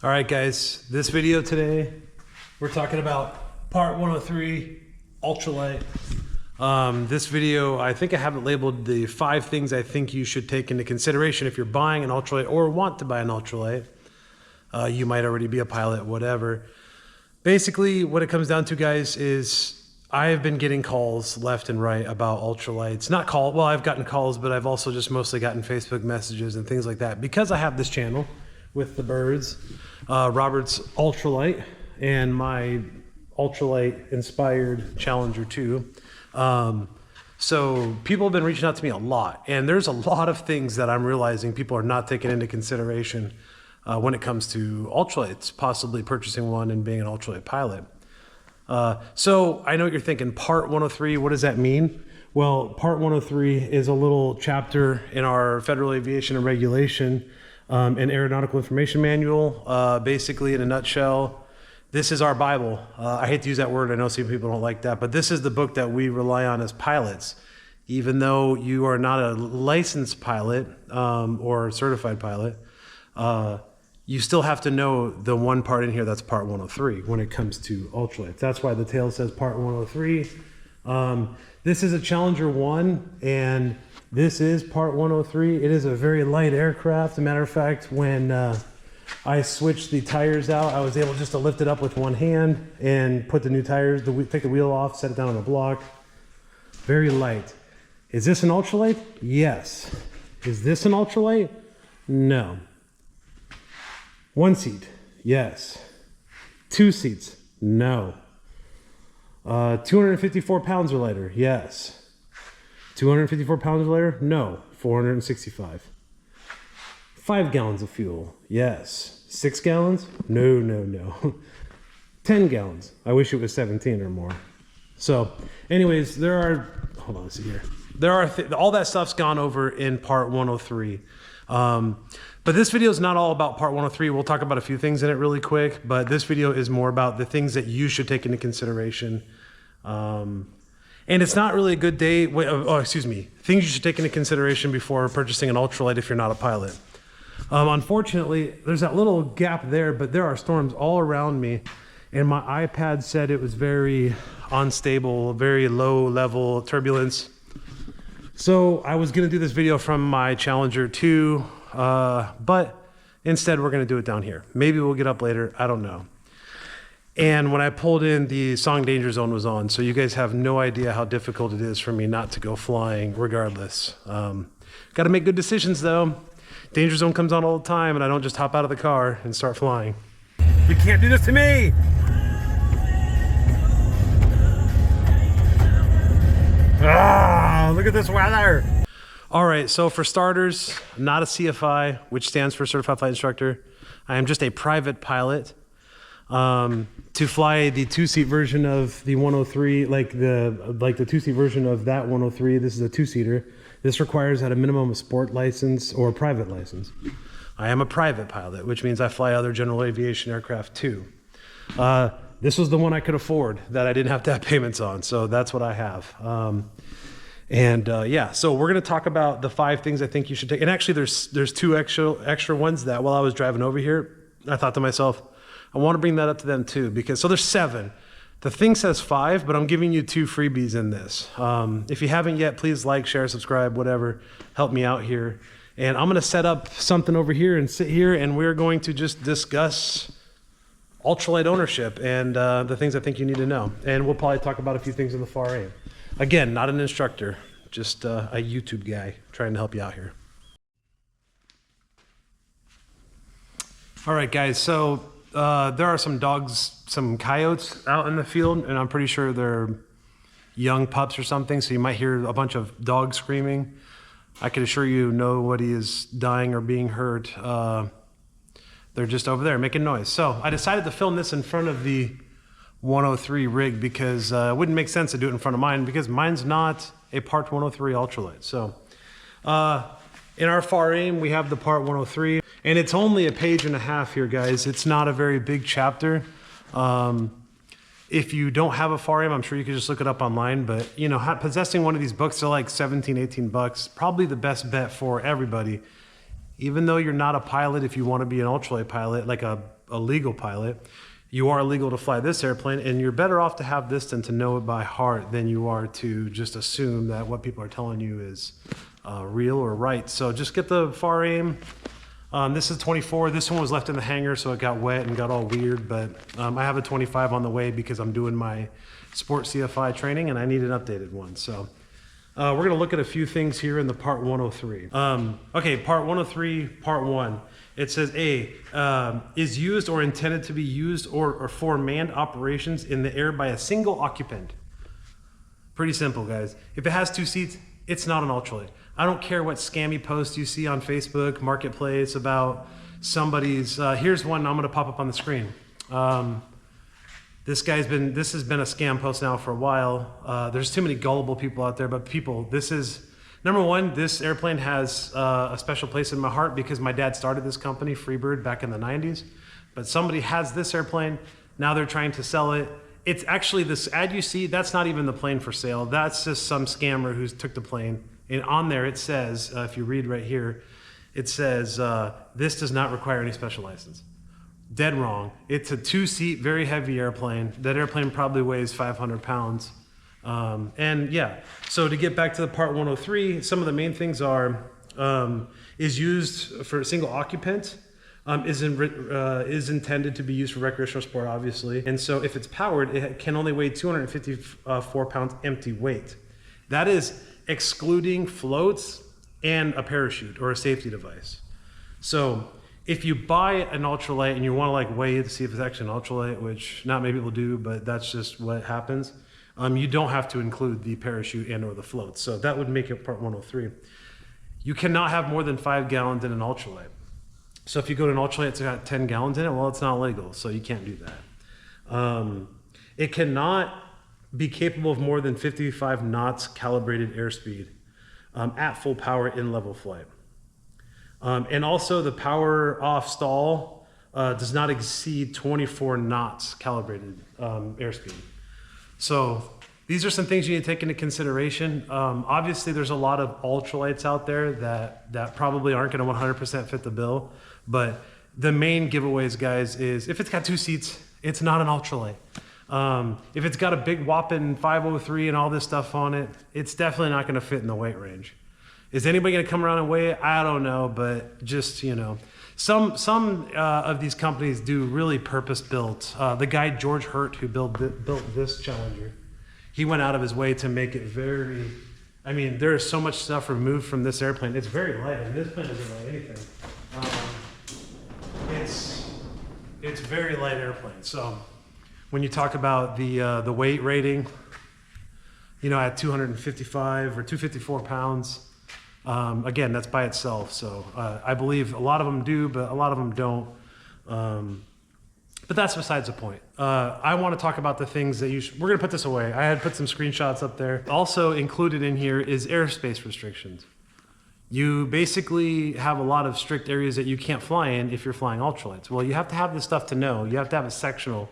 All right, guys, this video today, we're talking about part 103, ultralight. This video, I think I have it labeled the 5 things I think you should take into consideration if you're buying an ultralight or want to buy an ultralight. You might already be a pilot, whatever. Basically, what it comes down to, guys, is I've been getting calls left and right about ultralights. Well, I've gotten calls, but I've also just mostly gotten Facebook messages and things like that because I have this channel with the birds, Robert's Ultralight and my ultralight inspired Challenger 2. So people have been reaching out to me a lot, and there's a lot of things that I'm realizing people are not taking into consideration when it comes to ultralights, possibly purchasing one and being an ultralight pilot. So I know what you're thinking, part 103, what does that mean? Well, part 103 is a little chapter in our Federal Aviation and Regulation and Aeronautical Information Manual. Basically, in a nutshell, this is our Bible. I hate to use that word, I know some people don't like that, but this is the book that we rely on as pilots. Even though you are not a licensed pilot or certified pilot, you still have to know the one part in here that's part 103 when it comes to ultralights. That's why the tail says part 103. This is a Challenger 1, and this is part 103. It is a very light aircraft. As a matter of fact, when I switched the tires out, I was able just to lift it up with one hand and put the new tires, take the wheel off, set it down on the block. Very light. Is this an ultralight? Yes. Is this an ultralight? No. 1 seat? Yes. 2 seats? No. 254 pounds or lighter? Yes. 254 pounds or lighter? No. 465. 5 gallons of fuel? Yes. 6 gallons? No, no, no. 10 gallons. I wish it was 17 or more. So, anyways, hold on, let's see here. All that stuff's gone over in part 103. But this video is not all about part 103. We'll talk about a few things in it really quick, but this video is more about the things that you should take into consideration. And it's not really a good day. Things you should take into consideration before purchasing an ultralight if you're not a pilot. Unfortunately, there's that little gap there, but there are storms all around me, and my iPad said it was very unstable, very low level turbulence. So I was gonna do this video from my Challenger 2, but instead we're gonna do it down here. Maybe we'll get up later, I don't know. And when I pulled in, the song Danger Zone was on, so you guys have no idea how difficult it is for me not to go flying regardless. Gotta make good decisions though. Danger Zone comes on all the time and I don't just hop out of the car and start flying. You can't do this to me! Ah, look at this weather! All right, so for starters, I'm not a CFI, which stands for Certified Flight Instructor. I am just a private pilot. To fly the 2-seat version of the 103, like the 2-seat version of that 103, this is a 2-seater. This requires at a minimum a sport license or a private license. I am a private pilot, which means I fly other general aviation aircraft too. This was the one I could afford that I didn't have to have payments on, so that's what I have. Yeah, so we're gonna talk about the 5 things I think you should take. And actually there's 2 extra ones that while I was driving over here, I thought to myself, I wanna bring that up to them too, because, so there's 7. The thing says 5, but I'm giving you 2 freebies in this. If you haven't yet, please like, share, subscribe, whatever, help me out here. And I'm gonna set up something over here and sit here, and we're going to just discuss ultralight ownership and the things I think you need to know. And we'll probably talk about a few things in the far aim. Again, not an instructor, just a YouTube guy trying to help you out here. All right, guys, so there are some dogs, some coyotes out in the field, and I'm pretty sure they're young pups or something, so you might hear a bunch of dogs screaming. I can assure you nobody is dying or being hurt. They're just over there making noise. So I decided to film this in front of the 103 rig because it wouldn't make sense to do it in front of mine because mine's not a part 103 ultralight. So in our far aim, we have the part 103, and it's only a page and a half here, guys. It's not a very big chapter. If you don't have a far aim, I'm sure you could just look it up online, but you know, possessing one of these books, they're like 17, 18 bucks, probably the best bet for everybody. Even though you're not a pilot, if you want to be an ultralight pilot, like a a legal pilot, you are legal to fly this airplane, and you're better off to have this than to know it by heart than you are to just assume that what people are telling you is real or right. So just get the FAR aim. This is 24. This one was left in the hangar, so it got wet and got all weird, but I have a 25 on the way because I'm doing my Sport CFI training and I need an updated one. So we're gonna look at a few things here in the part 103. Okay, part 103, part 1. It says A, is used or intended to be used or for manned operations in the air by a single occupant. Pretty simple, guys. If it has 2 seats, it's not an ultralight. I don't care what scammy post you see on Facebook, Marketplace about somebody's, here's one I'm gonna pop up on the screen. This has been a scam post now for a while. There's too many gullible people out there, but people, this is, number one, this airplane has a special place in my heart because my dad started this company, Freebird, back in the 90s. But somebody has this airplane, now they're trying to sell it. It's actually, this ad you see, that's not even the plane for sale. That's just some scammer who took the plane. And on there it says, if you read right here, it says, this does not require any special license. Dead wrong. It's a 2-seat, very heavy airplane. That airplane probably weighs 500 pounds. And yeah, so to get back to the part 103, some of the main things are, is used for a single occupant, is intended to be used for recreational sport, obviously. And so if it's powered, it can only weigh 254 pounds empty weight. That is excluding floats and a parachute or a safety device. So if you buy an ultralight and you want to like weigh it to see if it's actually an ultralight, which not many people do, but that's just what happens, you don't have to include the parachute and or the floats. So that would make it part 103. You cannot have more than 5 gallons in an ultralight. So if you go to an ultralight, it's got 10 gallons in it, well, it's not legal, so you can't do that. It cannot be capable of more than 55 knots calibrated airspeed at full power in level flight. And also the power off stall does not exceed 24 knots calibrated airspeed. So these are some things you need to take into consideration. Obviously there's a lot of ultralights out there that probably aren't gonna 100% fit the bill, but the main giveaways, guys, is if it's got 2 seats, it's not an ultralight. If it's got a big whopping 503 and all this stuff on it, it's definitely not gonna fit in the weight range. Is anybody gonna come around and weigh it? I don't know, but just, you know, some of these companies do really purpose-built. The guy, George Hurt, who built this Challenger, he went out of his way to make it very, I mean, there is so much stuff removed from this airplane. It's very light, and this plane doesn't weigh anything. It's very light airplane. So when you talk about the weight rating, you know, at 255 or 254 pounds, again, that's by itself. So I believe a lot of them do, but a lot of them don't. But that's besides the point. I want to talk about the things that we're going to put this away. I had put some screenshots up there. Also included in here is airspace restrictions. You basically have a lot of strict areas that you can't fly in if you're flying ultralights. Well, you have to have this stuff to know. You have to have a sectional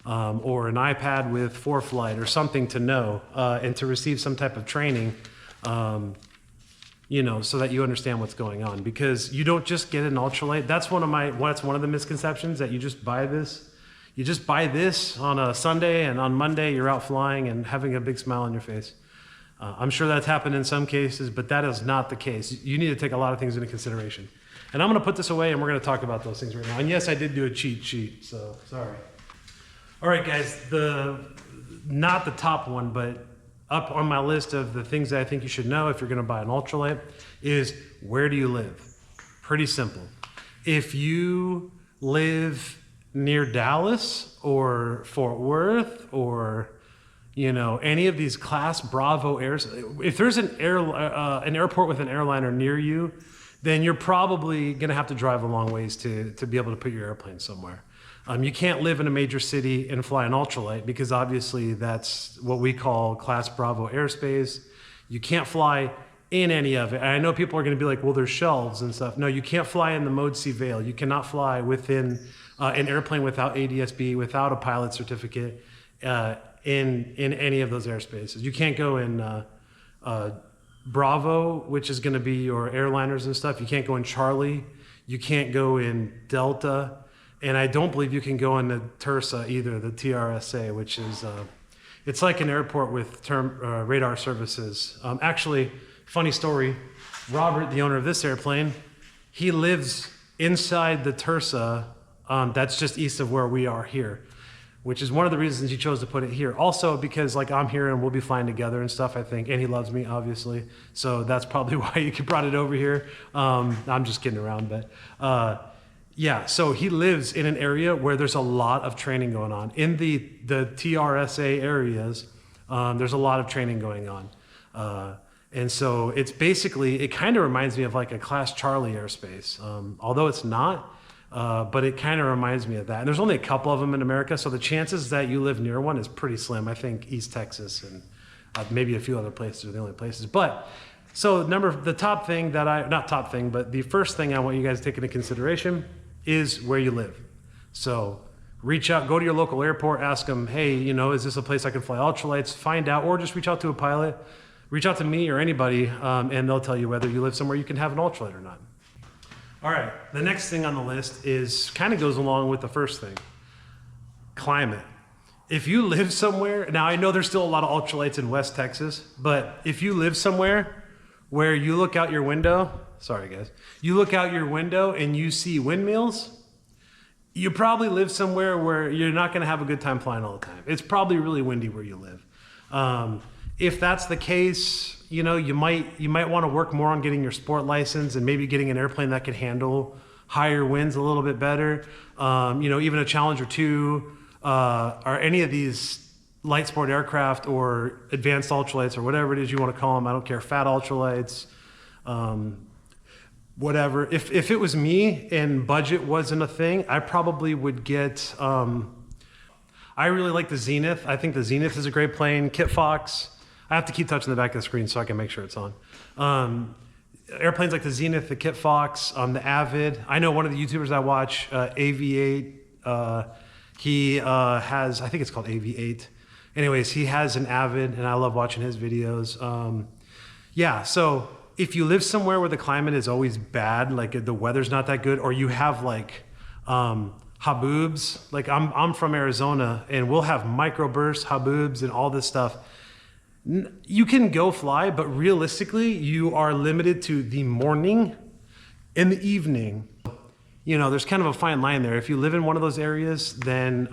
or an iPad with ForeFlight or something to know and to receive some type of training, you know, so that you understand what's going on. Because you don't just get an ultralight. That's one of the misconceptions, that you just buy this. You just buy this on a Sunday, and on Monday you're out flying and having a big smile on your face. I'm sure that's happened in some cases, but that is not the case. You need to take a lot of things into consideration. And I'm going to put this away, and we're going to talk about those things right now. And yes, I did do a cheat sheet, so sorry. All right, guys, not the top one, but up on my list of the things that I think you should know if you're going to buy an ultralight is, where do you live? Pretty simple. If you live near Dallas or Fort Worth or, you know, any of these Class Bravo airs, if there's an airport with an airliner near you, then you're probably going to have to drive a long ways to be able to put your airplane somewhere. You can't live in a major city and fly an ultralight because obviously that's what we call Class Bravo airspace. You can't fly in any of it. And I know people are going to be like, well, there's shelves and stuff. No, you can't fly in the Mode C Veil. You cannot fly within an airplane without ADS-B, without a pilot certificate in any of those airspaces. You can't go in Bravo, which is going to be your airliners and stuff. You can't go in Charlie. You can't go in Delta. And I don't believe you can go in the TRSA either, the TRSA, which is, it's like an airport with radar services. Actually, funny story, Robert, the owner of this airplane, he lives inside the TRSA that's just east of where we are here, which is one of the reasons he chose to put it here. Also because like I'm here and we'll be flying together and stuff, I think, and he loves me, obviously. So that's probably why you brought it over here. I'm just kidding around, but yeah, so he lives in an area where there's a lot of training going on. In the TRSA areas, there's a lot of training going on. And so it's basically, it kind of reminds me of like a Class Charlie airspace, although it's not. But it kind of reminds me of that. And there's only a couple of them in America, so the chances that you live near one is pretty slim. I think East Texas and maybe a few other places are the only places. But so the top thing that not top thing, but the first thing I want you guys to take into consideration is where you live. So reach out, go to your local airport, ask them, hey, you know, is this a place I can fly ultralights? Find out, or just reach out to a pilot, reach out to me or anybody, and they'll tell you whether you live somewhere you can have an ultralight or not. All right, the next thing on the list is kind of goes along with the first thing, climate. If you live somewhere, now I know there's still a lot of ultralights in West Texas, but if you live somewhere where you look out your window, sorry guys, you look out your window and you see windmills, you probably live somewhere where you're not gonna have a good time flying all the time. It's probably really windy where you live. If that's the case, you know, you might want to work more on getting your sport license and maybe getting an airplane that can handle higher winds a little bit better. You know, even a Challenger 2 or any of these light sport aircraft or advanced ultralights or whatever it is you want to call them. I don't care, fat ultralights, whatever. If it was me and budget wasn't a thing, I probably would get, I really like the Zenith. I think the Zenith is a great plane. Kit Fox. I have to keep touching the back of the screen so I can make sure it's on. Airplanes like the Zenith, the Kit Fox, the Avid. I know one of the YouTubers I watch, Aviate, he has, I think it's called Aviate. Anyways, he has an Avid and I love watching his videos. Yeah, so if you live somewhere where the climate is always bad, like the weather's not that good, or you have like haboobs, like I'm from Arizona and we'll have microbursts, haboobs and all this stuff. You can go fly, but realistically, you are limited to the morning and the evening. You know, there's kind of a fine line there. If you live in one of those areas, then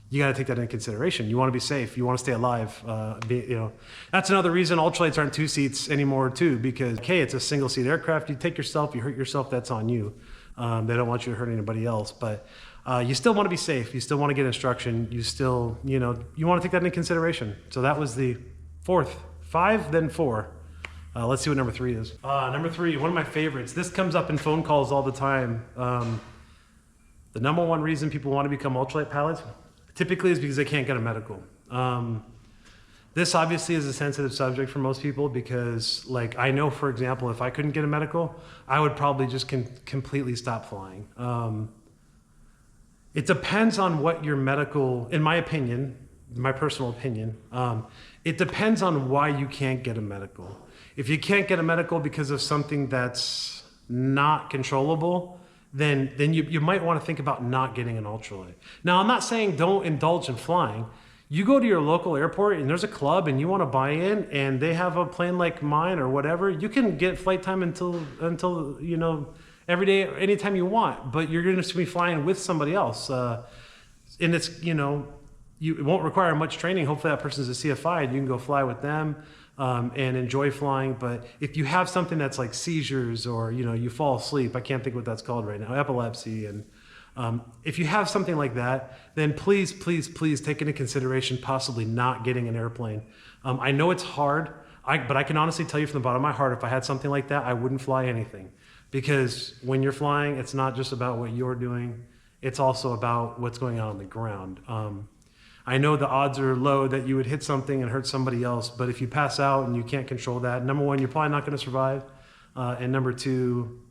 you got to take that into consideration. You want to be safe. You want to stay alive. You know, that's another reason ultralights aren't 2 seats anymore too, because okay, it's a single seat aircraft. You take yourself, you hurt yourself, that's on you. They don't want you to hurt anybody else, but you still want to be safe. You still want to get instruction. You still, you know, you want to take that into consideration. So that was the fourth. 5, then 4. Let's see what number 3 is. Number 3, one of my favorites. This comes up in phone calls all the time. The number one reason people want to become ultralight pilots typically is because they can't get a medical. This obviously is a sensitive subject for most people because, like, I know, for example, if I couldn't get a medical, I would probably just completely stop flying. It depends on what your medical, in my opinion, my personal opinion, it depends on why you can't get a medical. If you can't get a medical because of something that's not controllable, then you might want to think about not getting an ultralight. Now, I'm not saying don't indulge in flying. You go to your local airport and there's a club and you want to buy in and they have a plane like mine or whatever, you can get flight time until you know, every day, anytime you want, but you're going to be flying with somebody else. And it's, you know, it won't require much training. Hopefully that person's a CFI and you can go fly with them and enjoy flying. But if you have something that's like seizures or, you know, you fall asleep, I can't think what that's called right now, epilepsy. And if you have something like that, then please, please, please take into consideration possibly not getting an airplane. I know it's hard, but I can honestly tell you from the bottom of my heart, if I had something like that, I wouldn't fly anything. Because when you're flying, it's not just about what you're doing, it's also about what's going on the ground. I know the odds are low that you would hit something and hurt somebody else, but if you pass out and you can't control that, number one, you're probably not going to survive. And number two,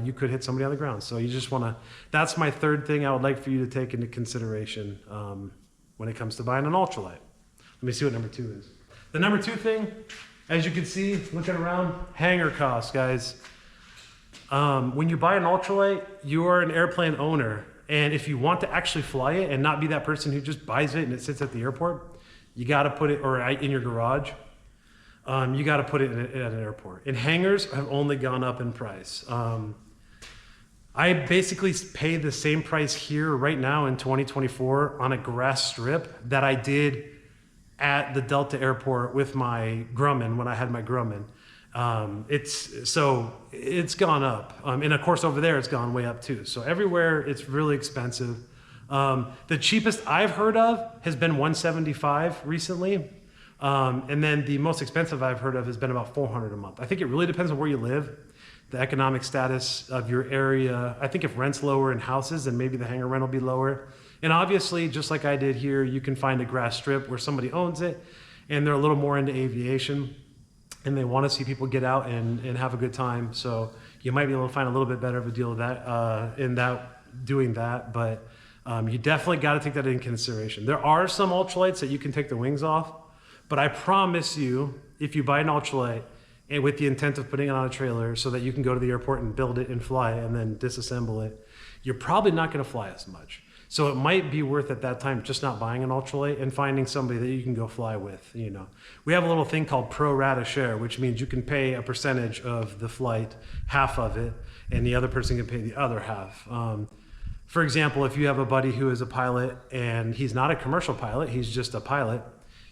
you could hit somebody on the ground. So you just want to, that's my third thing I would like for you to take into consideration when it comes to buying an ultralight. Let me see what number 2 is. The number 2 thing, as you can see, looking around, hangar costs, guys. When you buy an ultralight, you are an airplane owner. And if you want to actually fly it and not be that person who just buys it and it sits at the airport, you got to put it, or in your garage, you got to put it at an airport. And hangars have only gone up in price. I basically pay the same price here right now in 2024 on a grass strip that I did at the Delta airport with my Grumman when I had my Grumman. It's gone up. And of course over there it's gone way up too. So everywhere it's really expensive. The cheapest I've heard of has been $175 recently. And then the most expensive I've heard of has been about $400 a month. I think it really depends on where you live, the economic status of your area. I think if rent's lower in houses, then maybe the hangar rent will be lower. And obviously, just like I did here, you can find a grass strip where somebody owns it and they're a little more into aviation and they want to see people get out and have a good time. So you might be able to find a little bit better of a deal of that, doing that. But you definitely got to take that into consideration. There are some ultralights that you can take the wings off, but I promise you, if you buy an ultralight and with the intent of putting it on a trailer so that you can go to the airport and build it and fly it and then disassemble it, you're probably not going to fly as much. So it might be worth at that time just not buying an ultralight and finding somebody that you can go fly with. You know, we have a little thing called pro rata share, which means you can pay a percentage of the flight, half of it, and the other person can pay the other half. For example, if you have a buddy who is a pilot and he's not a commercial pilot, he's just a pilot,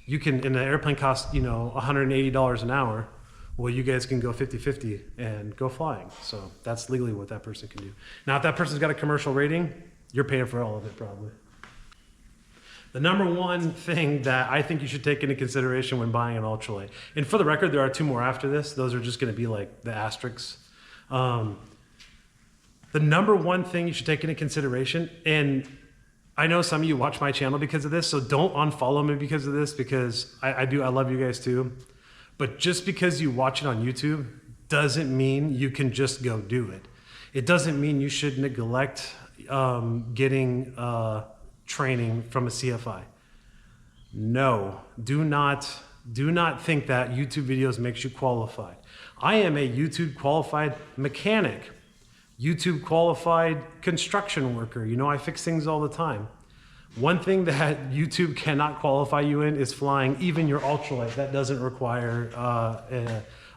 you can, and the airplane costs, $180 an hour. Well, you guys can go 50-50 and go flying. So that's legally what that person can do. Now, if that person's got a commercial rating, you're paying for all of it probably. The number one thing that I think you should take into consideration when buying an ultralight, and for the record, there are two more after this. Those are just gonna be like the asterisks. The number one thing you should take into consideration, and I know some of you watch my channel because of this, so don't unfollow me because of this, because I love you guys too. But just because you watch it on YouTube doesn't mean you can just go do it. It doesn't mean you should neglect getting training from a CFI. No, do not think that YouTube videos makes you qualified. I am a YouTube qualified mechanic, YouTube qualified construction worker. I fix things all the time. One thing that YouTube cannot qualify you in is flying even your ultralight. That doesn't require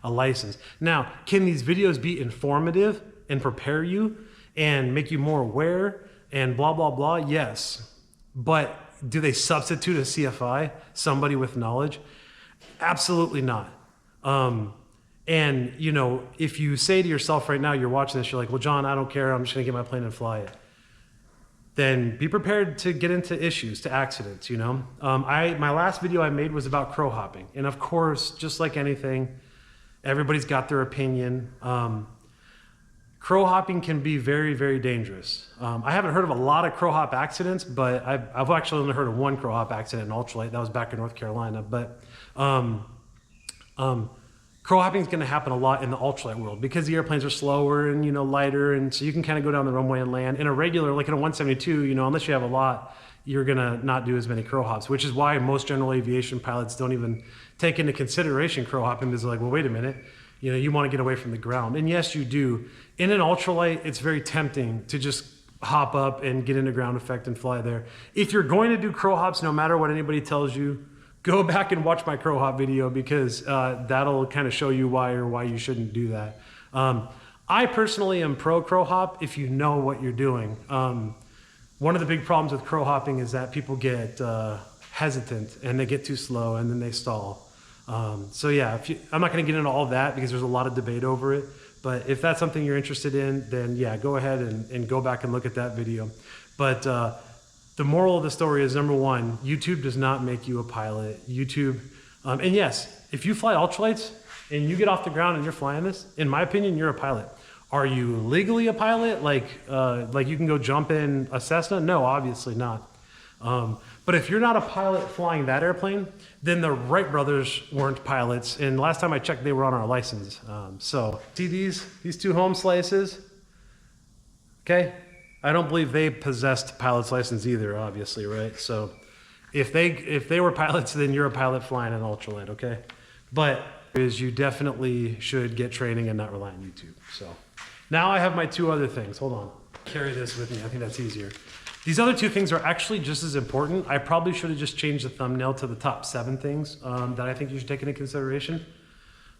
a license. Now, can these videos be informative and prepare you and make you more aware and blah, blah, blah? Yes. But do they substitute a CFI, somebody with knowledge? Absolutely not. And if you say to yourself right now, you're watching this, you're like, well, John, I don't care. I'm just gonna get my plane and fly it. Then be prepared to get into issues, to accidents, My last video I made was about crow hopping. And of course, just like anything, everybody's got their opinion. Crow hopping can be very, very dangerous. I haven't heard of a lot of crow hop accidents, but I've actually only heard of one crow hop accident in ultralight. That was back in North Carolina. But crow hopping is going to happen a lot in the ultralight world because the airplanes are slower and lighter, and so you can kind of go down the runway and land. In a regular, like in a 172, unless you have a lot, you're going to not do as many crow hops, which is why most general aviation pilots don't even take into consideration crow hopping because they're like, well, wait a minute. You want to get away from the ground. And yes, you do. In an ultralight, it's very tempting to just hop up and get into ground effect and fly there. If you're going to do crow hops, no matter what anybody tells you, go back and watch my crow hop video because that'll kind of show you why you shouldn't do that. I personally am pro crow hop if you know what you're doing. One of the big problems with crow hopping is that people get hesitant and they get too slow and then they stall. So yeah, I'm not going to get into all of that because there's a lot of debate over it. But if that's something you're interested in, then yeah, go ahead and go back and look at that video. But the moral of the story is, number one, YouTube does not make you a pilot. YouTube, and yes, if you fly ultralights and you get off the ground and you're flying this, in my opinion, you're a pilot. Are you legally a pilot? Like you can go jump in a Cessna? No, obviously not. But if you're not a pilot flying that airplane, then the Wright brothers weren't pilots. And last time I checked, they were on our license. So see these two home slices? Okay. I don't believe they possessed pilot's license either, obviously, right? So if they were pilots, then you're a pilot flying an ultralight, okay? But you definitely should get training and not rely on YouTube. So Now I have my two other things. Hold on. Carry this with me. I think that's easier. These other two things are actually just as important. I probably should have just changed the thumbnail to the top 7 things that I think you should take into consideration.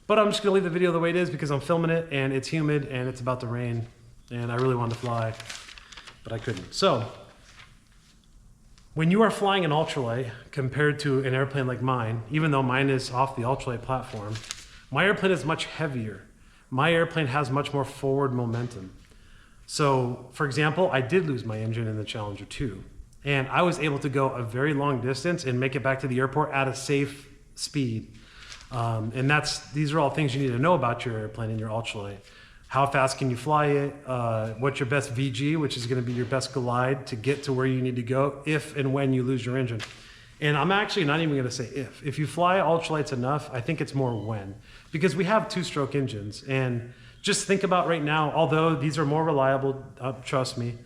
But I'm just gonna leave the video the way it is because I'm filming it and it's humid and it's about to rain and I really wanted to fly, but I couldn't. So, when you are flying an ultralight compared to an airplane like mine, even though mine is off the ultralight platform, my airplane is much heavier. My airplane has much more forward momentum. So, for example, I did lose my engine in the Challenger 2, and I was able to go a very long distance and make it back to the airport at a safe speed. And these are all things you need to know about your airplane and your ultralight. How fast can you fly it? What's your best VG, which is going to be your best glide to get to where you need to go if and when you lose your engine. And I'm actually not even going to say if. If you fly ultralights enough, I think it's more when. Because we have 2-stroke engines. And just think about right now, although these are more reliable, trust me,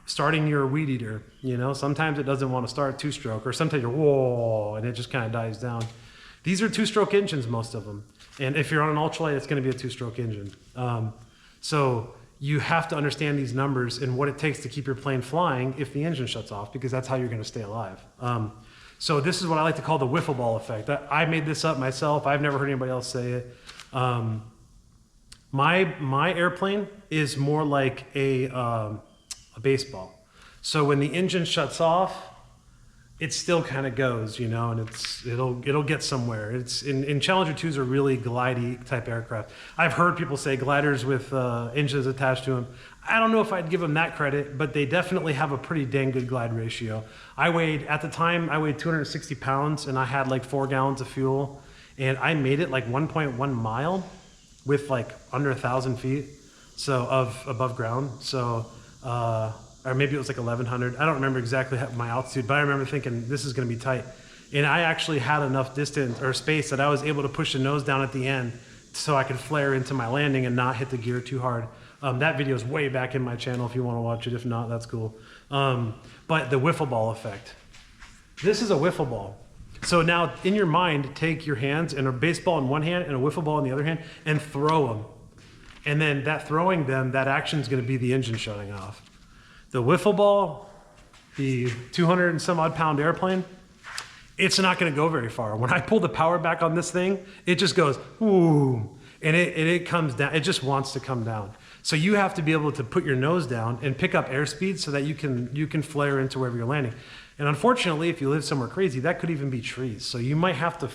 starting your weed eater, you know, sometimes it doesn't want to start 2-stroke, or sometimes you're, whoa, and it just kind of dies down. These are 2-stroke engines, most of them. And if you're on an ultralight, it's going to be a 2-stroke engine. So you have to understand these numbers and what it takes to keep your plane flying if the engine shuts off, because that's how you're going to stay alive. So this is what I like to call the wiffle ball effect. I made this up myself. I've never heard anybody else say it. My airplane is more like a baseball. So when the engine shuts off, it still kind of goes, you know, and it'll get somewhere. It's in Challenger 2s are really glidey type aircraft. I've heard people say gliders with engines attached to them. I don't know if I'd give them that credit, but they definitely have a pretty dang good glide ratio. At the time, I weighed 260 pounds and I had like 4 gallons of fuel, and I made it like 1.1 mile with like under 1,000 feet, so of above ground. So, or maybe it was like 1,100. I don't remember exactly my altitude, but I remember thinking this is going to be tight. And I actually had enough distance or space that I was able to push the nose down at the end so I could flare into my landing and not hit the gear too hard. That video is way back in my channel if you want to watch it. If not, that's cool. But the wiffle ball effect. This is a wiffle ball. So now in your mind, take your hands and a baseball in one hand and a wiffle ball in the other hand and throw them. And then that throwing them, that action is going to be the engine shutting off. The wiffle ball, the 200 and some odd pound airplane, it's not going to go very far. When I pull the power back on this thing, it just goes, ooh, and it comes down. It just wants to come down. So you have to be able to put your nose down and pick up airspeed so that you can flare into wherever you're landing. And unfortunately, if you live somewhere crazy, that could even be trees. So you might have to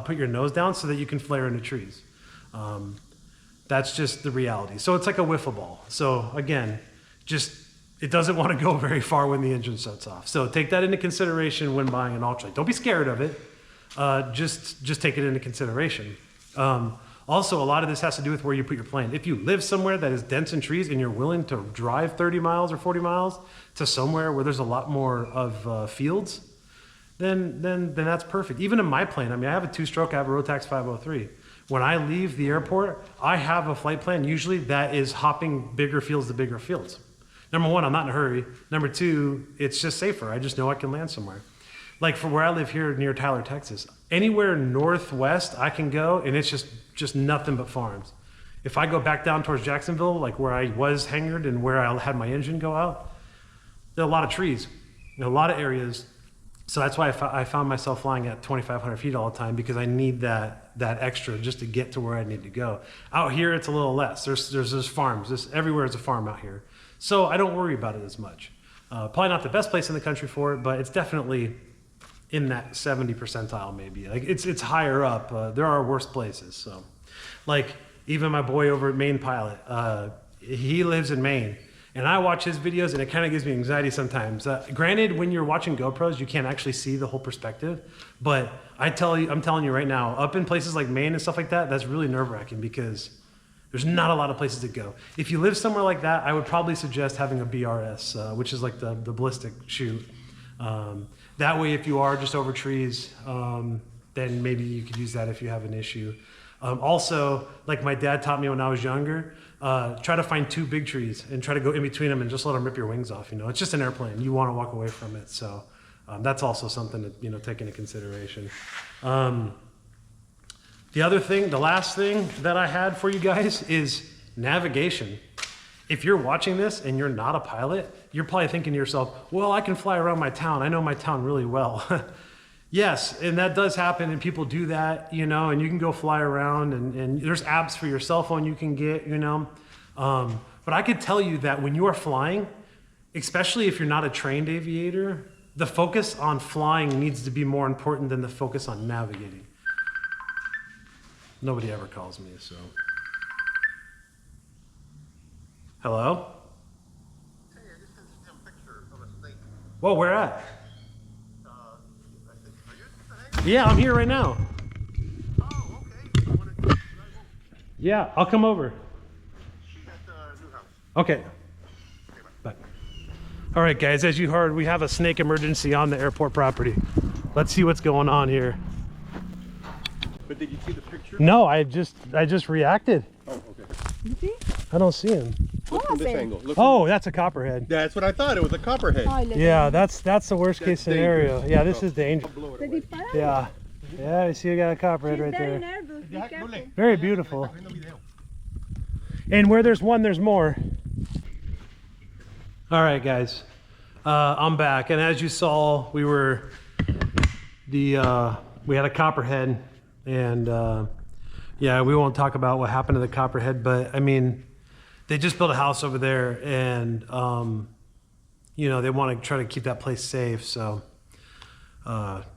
put your nose down so that you can flare into trees. That's just the reality. So it's like a wiffle ball. So again, it doesn't want to go very far when the engine shuts off. So take that into consideration when buying an ultralight. Don't be scared of it. Just take it into consideration. Also, a lot of this has to do with where you put your plane. If you live somewhere that is dense in trees and you're willing to drive 30 miles or 40 miles to somewhere where there's a lot more of fields, then that's perfect. Even in my plane, I mean, I have a 2-stroke, I have a Rotax 503. When I leave the airport, I have a flight plan usually that is hopping bigger fields to bigger fields. Number 1, I'm not in a hurry. Number 2, it's just safer. I just know I can land somewhere. Like for where I live here near Tyler, Texas, anywhere northwest I can go and it's just nothing but farms. If I go back down towards Jacksonville, like where I was hangared and where I had my engine go out, there are a lot of trees, a lot of areas. So that's why I found myself flying at 2,500 feet all the time, because I need that extra just to get to where I need to go. Out here, it's a little less. There's farms. Everywhere is a farm out here. So I don't worry about it as much. Probably not the best place in the country for it, but it's definitely in that 70 percentile maybe. Like it's higher up. There are worse places. So like even my boy over at Maine Pilot, he lives in Maine. And I watch his videos and it kind of gives me anxiety sometimes. Granted, when you're watching GoPros, you can't actually see the whole perspective. But I'm telling you right now, up in places like Maine and stuff like that, that's really nerve-wracking because there's not a lot of places to go. If you live somewhere like that, I would probably suggest having a BRS, which is like the ballistic chute. That way, if you are just over trees, then maybe you could use that if you have an issue. Also, like my dad taught me when I was younger, try to find 2 big trees and try to go in between them and just let them rip your wings off. You know, it's just an airplane. You want to walk away from it. So that's also something to take into consideration. The last thing that I had for you guys is navigation. If you're watching this and you're not a pilot, you're probably thinking to yourself, well, I can fly around my town. I know my town really well. Yes, and that does happen, and people do that, you know, and you can go fly around, and there's apps for your cell phone you can get, you know. But I could tell you that when you are flying, especially if you're not a trained aviator, the focus on flying needs to be more important than the focus on navigating. Nobody ever calls me, so. Hello? Hey, I just sent you a picture of a snake. Whoa, where at? Are you at the hangar? Yeah, I'm here right now. Oh, okay. I wanted to drive over. Yeah, I'll come over. She's at the new house. Okay. Okay, bye. Bye. All right, guys, as you heard, we have a snake emergency on the airport property. Let's see what's going on here. But did you see the picture? No, I just reacted. Oh, okay. You see? I don't see him. Look from this angle. Look Oh, that's a copperhead. that's what I thought. It was a copperhead. Yeah, that's the worst case That's scenario. dangerous. Yeah, this is dangerous. Blow it Te away. dispararon. Yeah. Yeah, you see, we got a copperhead right Very there. nervous. Be careful. Very beautiful. And where there's one, there's more. All right, guys, I'm back, and as you saw, we had a copperhead, and yeah, we won't talk about what happened to the copperhead, but I mean, they just built a house over there, and you know, they want to try to keep that place safe. So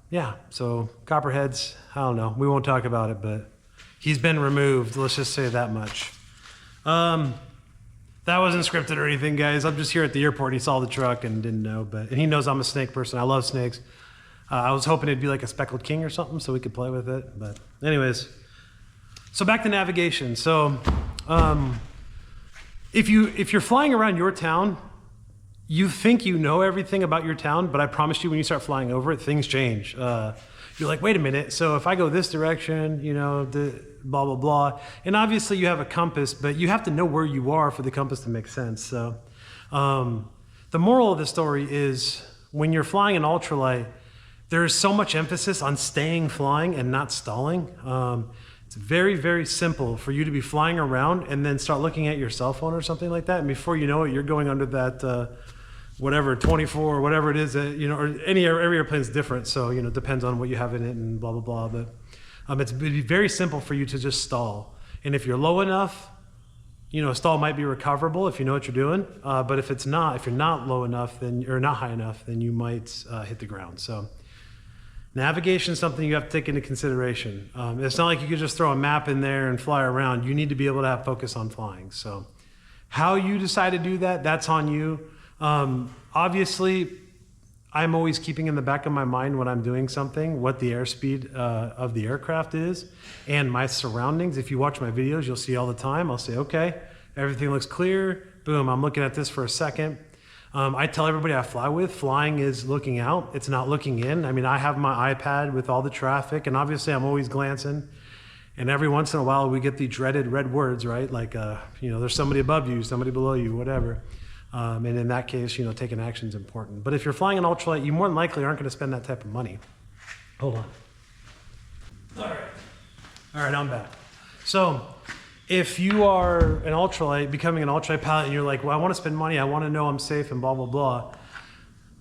yeah, so copperheads, I don't know, we won't talk about it, but he's been removed. Let's just say that much. That wasn't scripted or anything, guys. I'm just here at the airport, and he saw the truck and didn't know, and he knows I'm a snake person. I love snakes. I was hoping it'd be like a speckled king or something so we could play with it, but anyways. So back to navigation. So if you're flying around your town, you think you know everything about your town, but I promise you, when you start flying over it, things change. You're like, wait a minute, so if I go this direction, you know, blah, blah, blah. And obviously you have a compass, but you have to know where you are for the compass to make sense. So the moral of the story is, when you're flying an ultralight, there is so much emphasis on staying flying and not stalling. It's very, very simple for you to be flying around and then start looking at your cell phone or something like that. And before you know it, you're going under that, whatever, 24 or whatever it is, you know, or every airplane is different. So, you know, it depends on what you have in it and blah, blah, blah. But it'd be very simple for you to just stall. And if you're low enough, you know, a stall might be recoverable if you know what you're doing. But if you're not low enough, then, or not high enough, then you might hit the ground. So navigation is something you have to take into consideration. It's not like you could just throw a map in there and fly around. You need to be able to have focus on flying. So how you decide to do that, that's on you. Obviously, I'm always keeping in the back of my mind when I'm doing something what the airspeed of the aircraft is and my surroundings. If you watch my videos, you'll see all the time. I'll say, okay, everything looks clear. Boom, I'm looking at this for a second. I tell everybody I fly with, flying is looking out. It's not looking in. I mean, I have my iPad with all the traffic, and obviously I'm always glancing. And every once in a while we get the dreaded red words, right? Like, you know, there's somebody above you, somebody below you, whatever. And in that case, you know, taking action is important. But if you're flying an ultralight, you more than likely aren't going to spend that type of money. Hold on. All right, I'm back. So if you are an ultralight, becoming an ultralight pilot, and you're like, well, I want to spend money, I want to know I'm safe and blah, blah, blah,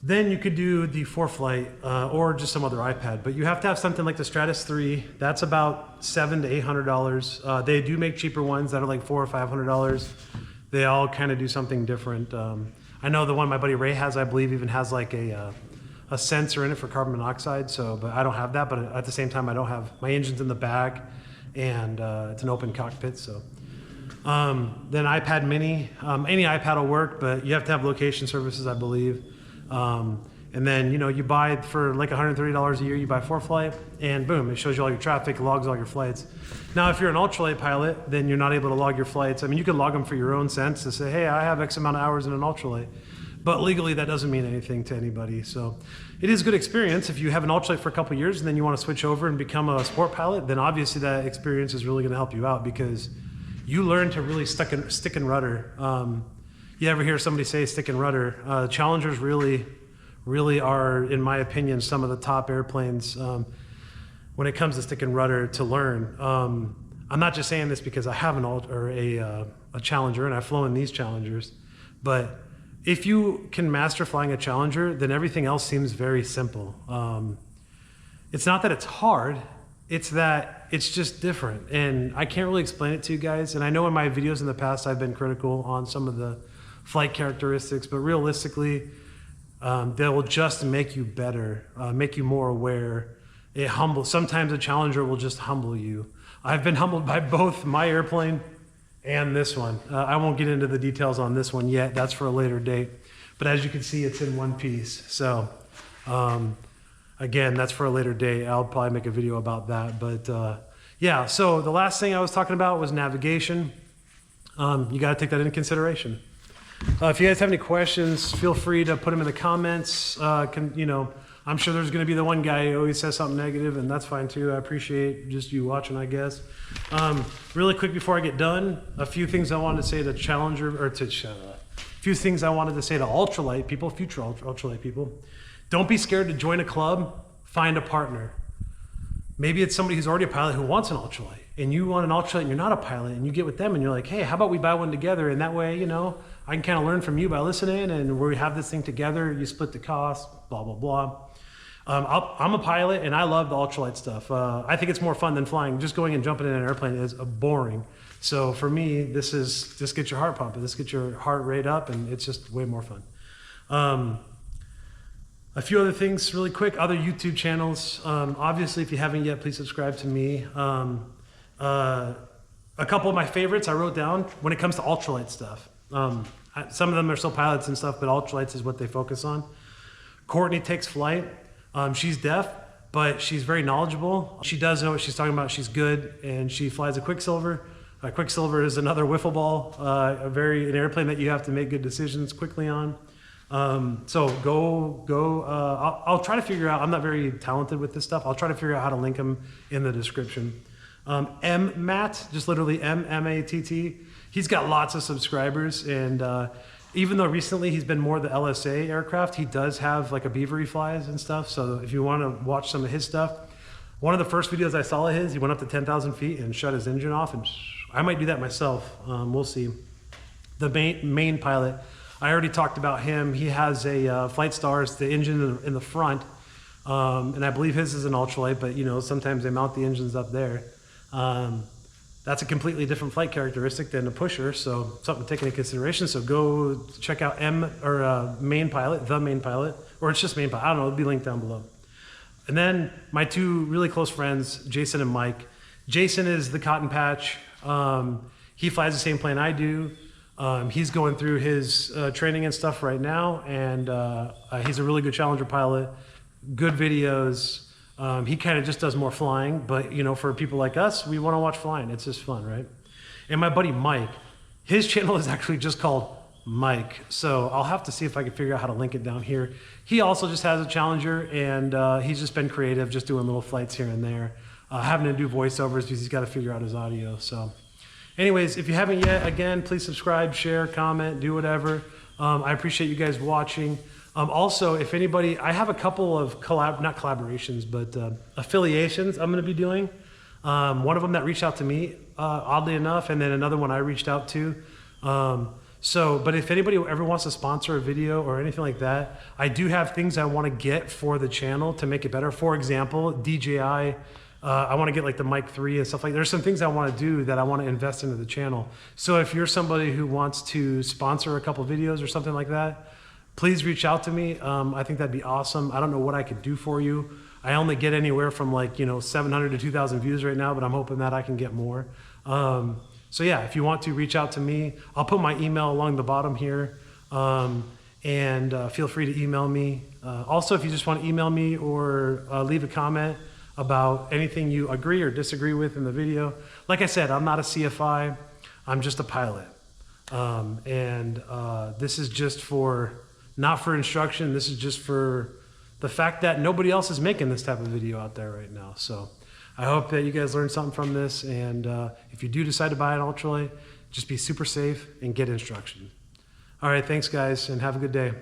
then you could do the ForeFlight or just some other iPad. But you have to have something like the Stratus 3. That's about $700 to $800. They do make cheaper ones that are like $400 or $500. They all kind of do something different. I know the one my buddy Ray has, I believe, even has like a sensor in it for carbon monoxide. So, but I don't have that. But at the same time, I don't have, my engine's in the back, and it's an open cockpit. So then iPad mini, any iPad will work, but you have to have location services, I believe. And then, you know, you buy for like $130 a year, you buy ForeFlight, and boom, it shows you all your traffic, logs all your flights. Now, if you're an ultralight pilot, then you're not able to log your flights. I mean, you can log them for your own sense to say, hey, I have X amount of hours in an ultralight. But legally, that doesn't mean anything to anybody. So it is a good experience. If you have an ultralight for a couple of years and then you want to switch over and become a sport pilot, then obviously that experience is really going to help you out, because you learn to really stick and rudder. You ever hear somebody say stick and rudder? Challengers really are, in my opinion, some of the top airplanes when it comes to stick and rudder to learn. I'm not just saying this because I have a a Challenger, and I've flown these Challengers. But if you can master flying a Challenger, then everything else seems very simple. It's not that it's hard, it's that it's just different. And I can't really explain it to you guys. And I know in my videos in the past, I've been critical on some of the flight characteristics, but realistically, they will just make you better, make you more aware. Sometimes a Challenger will just humble you. I've been humbled by both my airplane and this one. I won't get into the details on this one yet. That's for a later date. But as you can see, it's in one piece. So again, that's for a later date. I'll probably make a video about that. But yeah, so the last thing I was talking about was navigation. You got to take that into consideration. If you guys have any questions, feel free to put them in the comments. I'm sure there's going to be the one guy who always says something negative, and that's fine too. I appreciate just you watching, I guess. Really quick before I get done, a few things I wanted to say to Challenger, or to a few things I wanted to say to ultralight people, future ultralight people. Don't be scared to join a club. Find a partner. Maybe it's somebody who's already a pilot who wants an ultralight, and you want an ultralight and you're not a pilot, and you get with them and you're like, hey, how about we buy one together? And that way, I can kind of learn from you by listening, and we have this thing together. You split the cost, blah, blah, blah. I'm a pilot and I love the ultralight stuff. I think it's more fun than flying. Just going and jumping in an airplane is boring. So for me, this is just get your heart pumping. This gets your heart rate up, and it's just way more fun. A few other things really quick, other YouTube channels. Obviously, if you haven't yet, please subscribe to me. A couple of my favorites I wrote down when it comes to ultralight stuff. Some of them are still pilots and stuff, but ultralights is what they focus on. Courtney Takes Flight. She's deaf, but she's very knowledgeable. She does know what she's talking about. She's good, and she flies a Quicksilver. Quicksilver is another wiffle ball, an airplane that you have to make good decisions quickly on. So I'll try to figure out, I'm not very talented with this stuff. I'll try to figure out how to link them in the description. Matt, just literally M-A-T-T. He's got lots of subscribers, and even though recently he's been more the LSA aircraft, he does have like a Beaver he flies and stuff. So if you want to watch some of his stuff, one of the first videos I saw of his, he went up to 10,000 feet and shut his engine off, and I might do that myself. We'll see. The main pilot, I already talked about him. He has a Flight Stars, the engine in the front, and I believe his is an ultralight, but sometimes they mount the engines up there. That's a completely different flight characteristic than a pusher, so something to take into consideration. So go check out Main Pilot, the Main Pilot, or it's just Main Pilot. I don't know, it'll be linked down below. And then my two really close friends, Jason and Mike. Jason is the Cotton Patch. He flies the same plane I do. He's going through his training and stuff right now, and he's a really good Challenger pilot, good videos. He kind of just does more flying, but for people like us, we want to watch flying. It's just fun, right? And my buddy Mike, his channel is actually just called Mike. So I'll have to see if I can figure out how to link it down here. He also just has a Challenger, and he's just been creative, just doing little flights here and there, having to do voiceovers because he's got to figure out his audio. So anyways, if you haven't yet, again, please subscribe, share, comment, do whatever. I appreciate you guys watching. Also, if anybody, I have a couple of not collaborations, but affiliations I'm going to be doing. One of them that reached out to me, oddly enough, and then another one I reached out to. But if anybody ever wants to sponsor a video or anything like that, I do have things I want to get for the channel to make it better. For example, DJI, I want to get like the Mic 3 and stuff like that. There's some things I want to do that I want to invest into the channel. So if you're somebody who wants to sponsor a couple videos or something like that, please reach out to me. I think that'd be awesome. I don't know what I could do for you. I only get anywhere from 700 to 2,000 views right now, but I'm hoping that I can get more. So yeah, if you want to reach out to me, I'll put my email along the bottom here, and feel free to email me. Also, if you just want to email me or leave a comment about anything you agree or disagree with in the video. Like I said, I'm not a CFI, I'm just a pilot. This is just not for instruction, this is just for the fact that nobody else is making this type of video out there right now. So I hope that you guys learned something from this, and if you do decide to buy an ultralight, just be super safe and get instruction. All right, thanks guys, and have a good day.